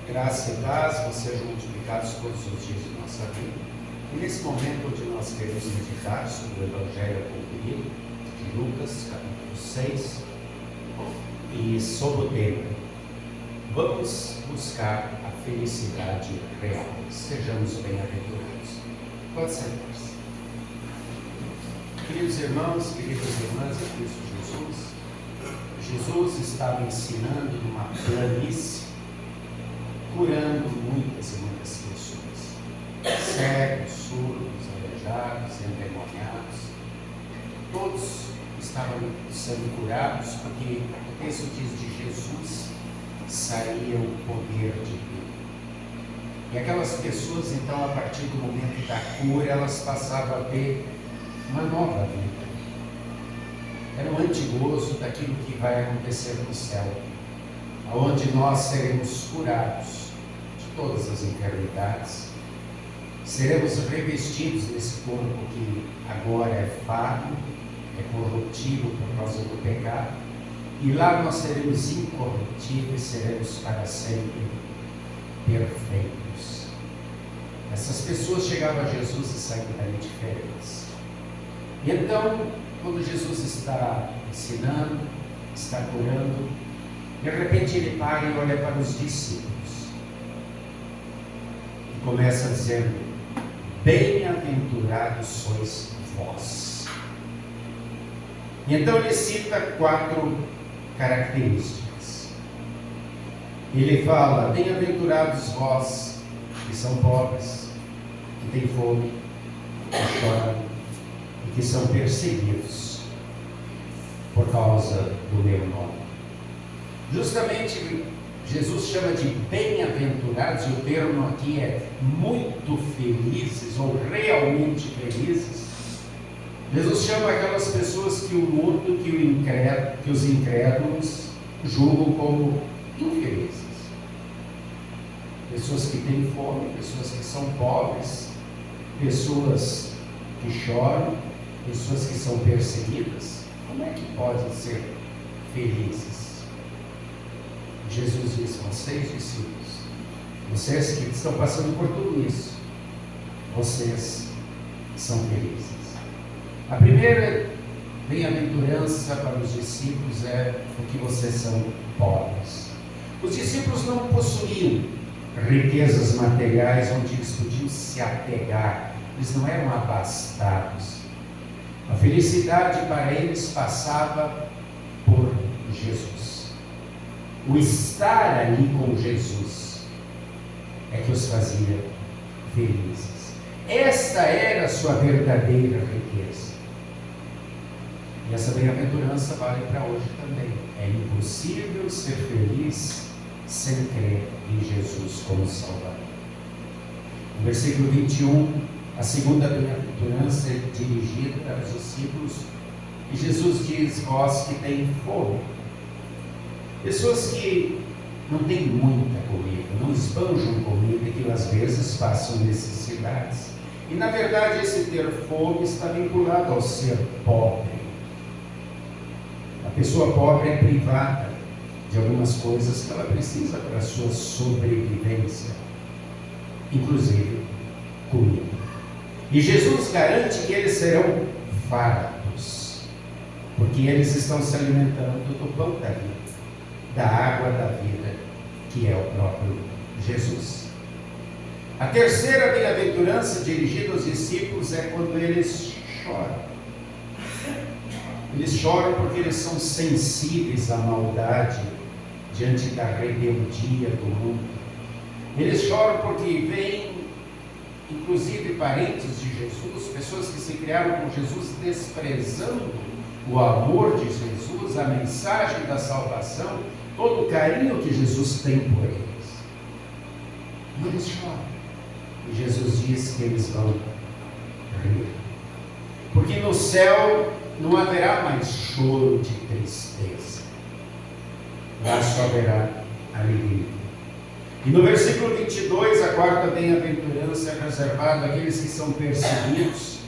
Graça e paz vão ser multiplicados todos os dias de nossa vida. E nesse momento onde nós queremos meditar sobre o Evangelho concluído de Lucas, capítulo 6, e sobre o tema, vamos buscar a felicidade real. Sejamos bem-aventurados. Pode sentar-se. Queridos irmãos, queridas irmãs em Cristo Jesus estava ensinando numa planície, curando muitas e muitas pessoas, cegos, surdos, aleijados, endemoniados. Todos estavam sendo curados porque o texto diz de Jesus saía o poder de Deus. E aquelas pessoas, então, a partir do momento da cura, elas passavam a ter uma nova vida. Era um antigozo daquilo que vai acontecer no céu, onde nós seremos curados de todas as enfermidades, seremos revestidos nesse corpo que agora é falho, é corruptível por causa do pecado, e lá nós seremos incorruptíveis, seremos para sempre perfeitos. Essas pessoas chegavam a Jesus e saíam dali diferentes. E então, quando Jesus está ensinando, está curando, de repente ele para e olha para os discípulos e começa dizendo: bem-aventurados sois vós. E então ele cita 4 características. Ele fala: bem-aventurados vós que são pobres, que têm fome, que choram, que são perseguidos por causa do meu nome. Justamente Jesus chama de bem-aventurados, e o termo aqui é muito felizes ou realmente felizes. Jesus chama aquelas pessoas que o mundo, que os incrédulos julgam como infelizes. Pessoas que têm fome, pessoas que são pobres, pessoas que choram, pessoas que são perseguidas. Como é que podem ser felizes? Jesus disse: vocês, discípulos, vocês que estão passando por tudo isso, vocês são felizes. A primeira bem-aventurança para os discípulos é porque vocês são pobres. Os discípulos não possuíam riquezas materiais onde eles podiam se apegar. Eles não eram abastados. A felicidade para eles passava por Jesus. O estar ali com Jesus é que os fazia felizes. Esta era a sua verdadeira riqueza. E essa bem-aventurança vale para hoje também. É impossível ser feliz sem crer em Jesus como Salvador. No versículo 21, a segunda bem-aventurança é dirigida para os discípulos, e Jesus diz: vós que têm fome. Pessoas que não têm muita comida, não esbanjam comida, que às vezes passam necessidades. E na verdade esse ter fome está vinculado ao ser pobre. A pessoa pobre é privada de algumas coisas que ela precisa para a sua sobrevivência, inclusive comida. E Jesus garante que eles serão fartos, porque eles estão se alimentando do pão da vida, da água da vida, que é o próprio Jesus. A terceira bem-aventurança dirigida aos discípulos é quando eles choram. Eles choram porque eles são sensíveis à maldade diante da rebeldia do mundo. Eles choram porque veem, inclusive parentes de Jesus, pessoas que se criaram com Jesus, desprezando o amor de Jesus, a mensagem da salvação, todo o carinho que Jesus tem por eles. E eles choram. E Jesus diz que eles vão rir. Porque no céu não haverá mais choro de tristeza. Lá só haverá alegria. E no versículo 22, a quarta bem-aventurança é reservada àqueles que são perseguidos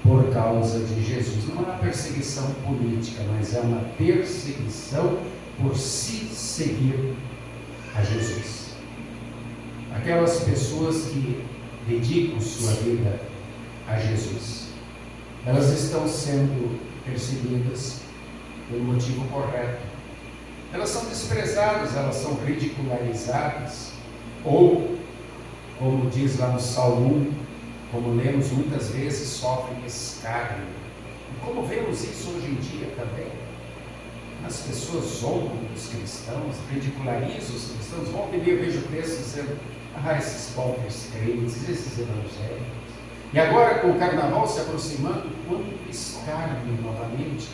por causa de Jesus. Não é uma perseguição política, mas é uma perseguição por se seguir a Jesus. aquelas pessoas que dedicam sua vida a Jesus, elas estão sendo perseguidas pelo motivo correto. Elas são desprezadas, elas são ridicularizadas, ou, como diz lá no Salmo 1, como lemos muitas vezes, sofrem escárnio. E como vemos isso hoje em dia também, as pessoas zombam dos cristãos, ridicularizam os cristãos. Volta e meia eu vejo textos dizendo: esses pobres crentes, esses evangélicos. E agora, com o carnaval se aproximando, quanto escárnio novamente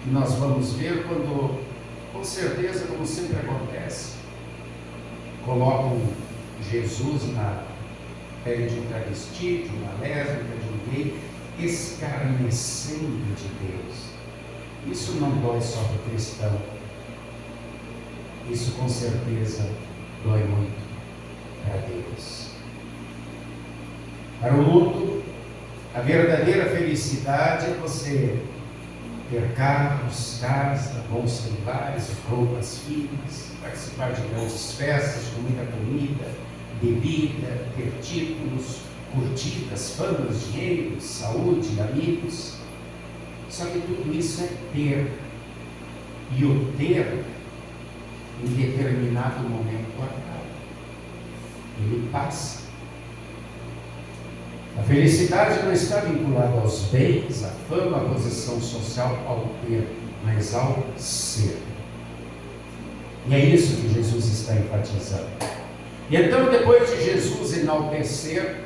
que nós vamos ver quando, com certeza, como sempre acontece, colocam Jesus na pele de um travesti, de uma lésbica, de um gay, escarnecendo de Deus. Isso não dói só para o cristão, isso com certeza dói muito para Deus. Para o mundo, a verdadeira felicidade é você ter carros, casa, bons celulares, roupas finas, participar de grandes festas com muita comida, bebida, ter títulos, curtidas, famas, dinheiro, saúde, amigos. Só que tudo isso é ter. E o ter, em determinado momento, acaba. Ele passa. A felicidade não está vinculada aos bens, à fama, à posição social, ao ter, mas ao ser. E é isso que Jesus está enfatizando. E então, depois de Jesus enaltecer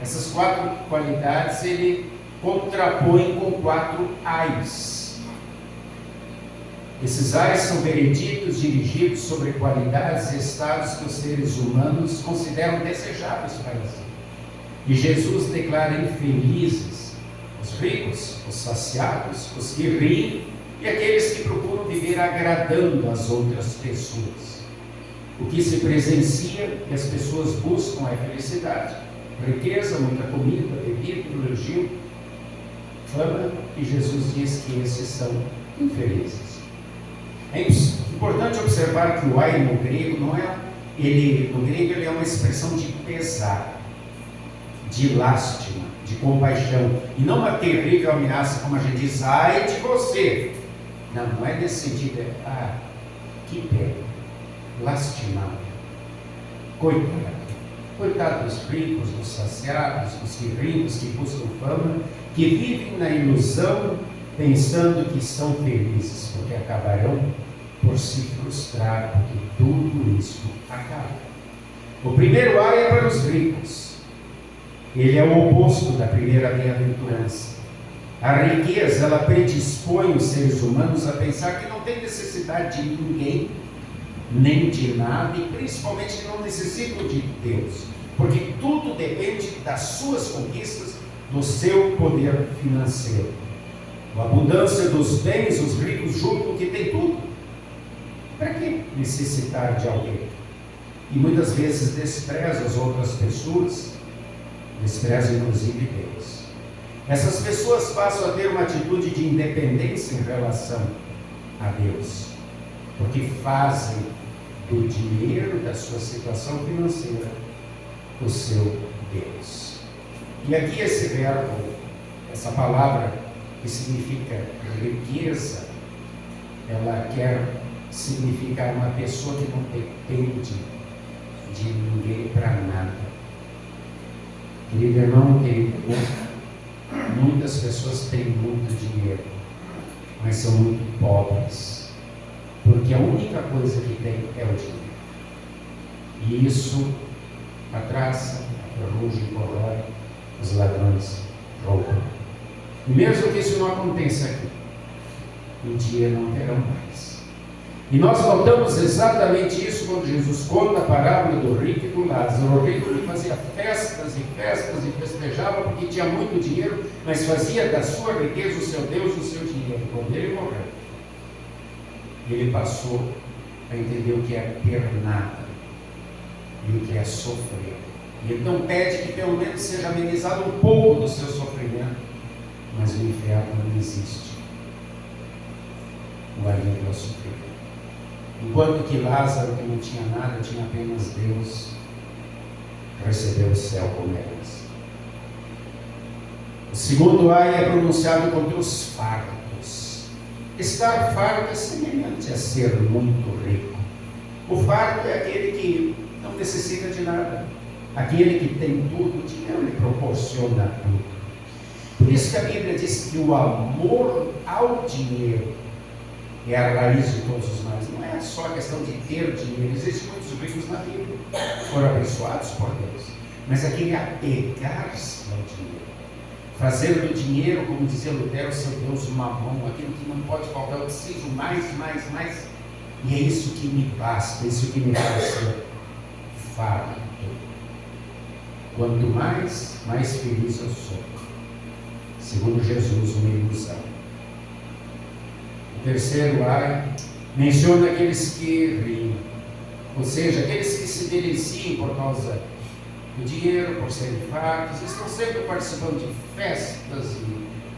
essas 4 qualidades, ele contrapõe com 4 ais. Esses ais são vereditos dirigidos sobre qualidades e estados que os seres humanos consideram desejáveis para si. E Jesus declara infelizes os ricos, os saciados, os que riem e aqueles que procuram viver agradando as outras pessoas. O que se presencia e as pessoas buscam é felicidade, riqueza, muita comida, bebida, elogio, fama, e Jesus diz que esses são infelizes. É importante observar que o ai no grego no grego ele é uma expressão de pesar, de lástima, de compaixão, e não uma terrível ameaça como a gente diz: ai de você. Não é desse sentido, que pena, lastimado, coitado dos ricos, dos saciados, dos que riem, dos que buscam fama, que vivem na ilusão pensando que são felizes, porque acabarão por se frustrar, porque tudo isso acaba. O primeiro ai é para os ricos. Ele é o oposto da primeira bem-aventurança. A riqueza, ela predispõe os seres humanos a pensar que não tem necessidade de ninguém, nem de nada, e principalmente que não necessitam de Deus, porque tudo depende das suas conquistas, do seu poder financeiro. A abundância dos bens, os ricos julgam que tem tudo. Para que necessitar de alguém? E muitas vezes desprezam as outras pessoas, desprezam inclusive Deus. Essas pessoas passam a ter uma atitude de independência em relação a Deus, porque fazem do dinheiro, da sua situação financeira, o seu Deus. E aqui esse verbo, essa palavra que significa riqueza, ela quer significar uma pessoa que não depende de ninguém para nada. Querido irmão, querido irmão, muitas pessoas têm muito dinheiro, mas são muito pobres, porque a única coisa que tem é o dinheiro. E isso a traça, a ferrugem corrói, os ladrões roubam. E mesmo que isso não aconteça aqui, um dia não terão mais. E nós notamos exatamente isso quando Jesus conta a parábola do rico e do Lázaro. O rico que fazia festas e festas e festejava porque tinha muito dinheiro, mas fazia da sua riqueza o seu Deus, o seu dinheiro. Quando ele morreu, ele passou a entender o que é ter nada e o que é sofrer. E então pede que pelo menos seja amenizado um pouco do seu sofrimento, mas o inferno não existe. O alívio é sofrer. Enquanto que Lázaro, que não tinha nada, tinha apenas Deus, recebeu o céu como herança. O segundo ai é pronunciado contra os fardos. Estar fardo é semelhante a ser muito rico. O fardo é aquele que não necessita de nada. Aquele que tem tudo, o dinheiro lhe proporciona tudo. Por isso que a Bíblia diz que o amor ao dinheiro é a raiz de todos os males. Não é só a questão de ter dinheiro. Existem muitos ricos na Bíblia, foram abençoados por Deus. Mas aquele apegar-se ao dinheiro, fazer do dinheiro, como dizia Lutero, seu Deus mamão, aquilo que não pode faltar, eu preciso mais. E é isso que me basta, é isso que me faz ser fardo. Quanto mais feliz eu sou. Segundo Jesus, uma ilusão. O terceiro ai menciona aqueles que riem, ou seja, aqueles que se deliciam por causa do dinheiro, por serem fartos, estão sempre participando de festas, e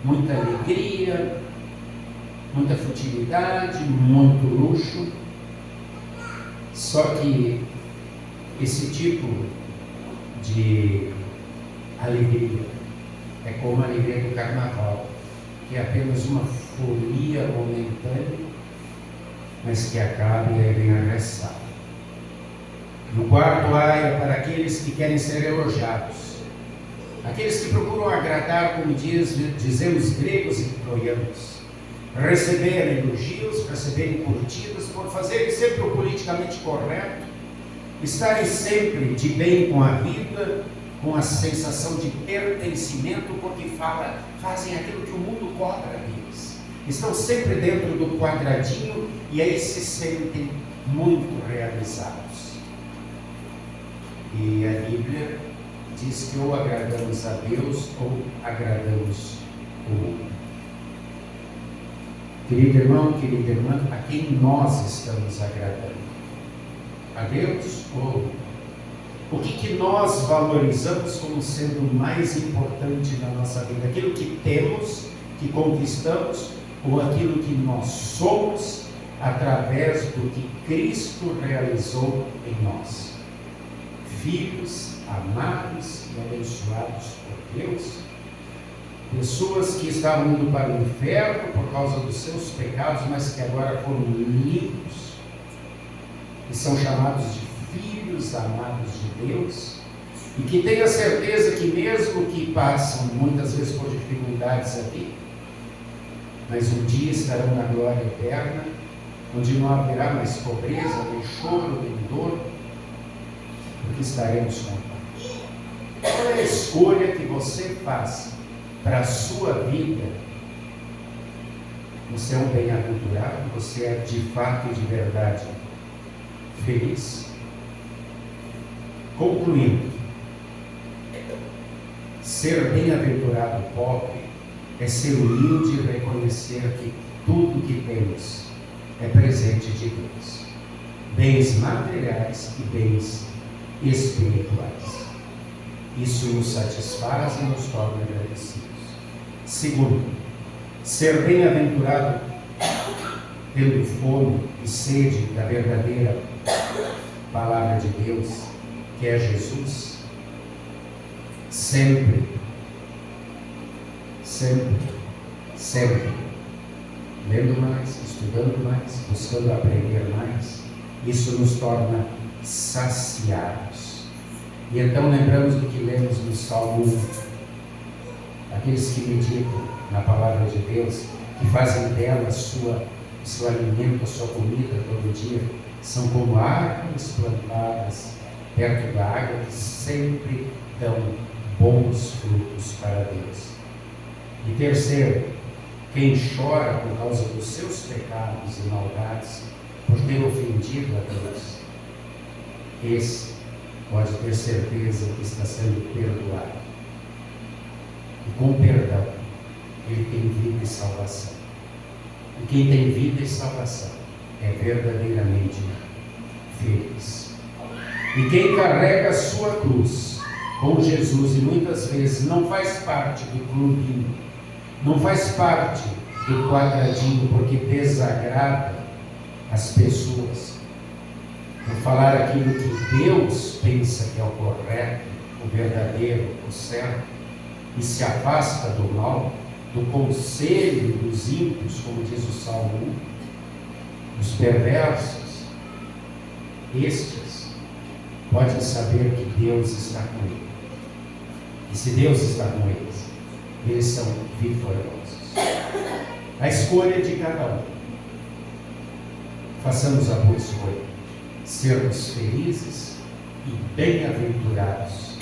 muita alegria, muita futilidade, muito luxo. Só que esse tipo de alegria é como a alegria do carnaval, que é apenas uma folia momentânea, mas que acaba e aí vem a ressaca. No quarto ai é para aqueles que querem ser elogiados, aqueles que procuram agradar, como dizem os gregos e troianos, receberem elogios, receberem curtidas, por fazerem sempre o politicamente correto, estarem sempre de bem com a vida, com a sensação de pertencimento, porque fazem aquilo que o mundo cobra deles. Estão sempre dentro do quadradinho e aí se sentem muito realizados. E a Bíblia diz que ou agradamos a Deus ou agradamos o mundo. Querido irmão, querida irmã, a quem nós estamos agradando? A Deus ou o que nós valorizamos como sendo o mais importante na nossa vida? Aquilo que temos, que conquistamos, ou aquilo que nós somos através do que Cristo realizou em nós? Filhos amados e abençoados por Deus, pessoas que estavam indo para o inferno por causa dos seus pecados, mas que agora foram limpos e são chamados de filhos amados de Deus, e que tenha certeza que mesmo que passam muitas vezes por dificuldades aqui, mas um dia estarão na glória eterna, onde não haverá mais pobreza, nem choro, nem dor, porque estaremos com Deus. Qual é a escolha que você faz para a sua vida? Você é um bem-aventurado? Você é de fato e de verdade feliz? Concluindo, ser bem-aventurado pobre é ser humilde e reconhecer que tudo que temos é presente de Deus, bens materiais e bens espirituais. Isso nos satisfaz e nos torna agradecidos. Segundo, ser bem-aventurado tendo fome e sede da verdadeira palavra de Deus, que é Jesus, sempre, lendo mais, estudando mais, buscando aprender mais, isso nos torna saciados. E então lembramos do que lemos no Salmo 1, aqueles que meditam na palavra de Deus, que fazem dela seu alimento, a sua comida todo dia, são como árvores plantadas perto da água, que sempre dão bons frutos para Deus. E terceiro, quem chora por causa dos seus pecados e maldades, por ter ofendido a Deus, esse pode ter certeza que está sendo perdoado. E com perdão, ele tem vida e salvação. E quem tem vida e salvação é verdadeiramente feliz. E quem carrega a sua cruz com Jesus, e muitas vezes não faz parte do clubinho, não faz parte do quadradinho, porque desagrada as pessoas, no falar aquilo que Deus pensa que é o correto, o verdadeiro, o certo, e se afasta do mal, do conselho dos ímpios, como diz o Salmo 1, dos perversos, estes podem saber que Deus está com eles. E se Deus está com eles, eles são vitoriosos. A escolha de cada um. Façamos a boa escolha. Sermos felizes e bem-aventurados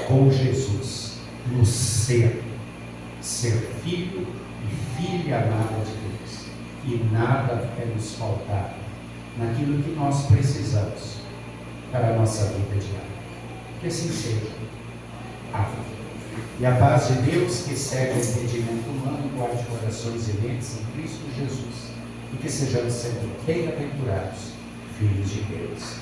com Jesus no ser filho e filha amada de Deus. E nada vai nos faltar naquilo que nós precisamos para a nossa vida diária. Que assim seja. Amém. E a paz de Deus, que excede o entendimento humano, guarde corações e mentes em Cristo Jesus. E que sejamos sempre bem-aventurados, filhos de Deus.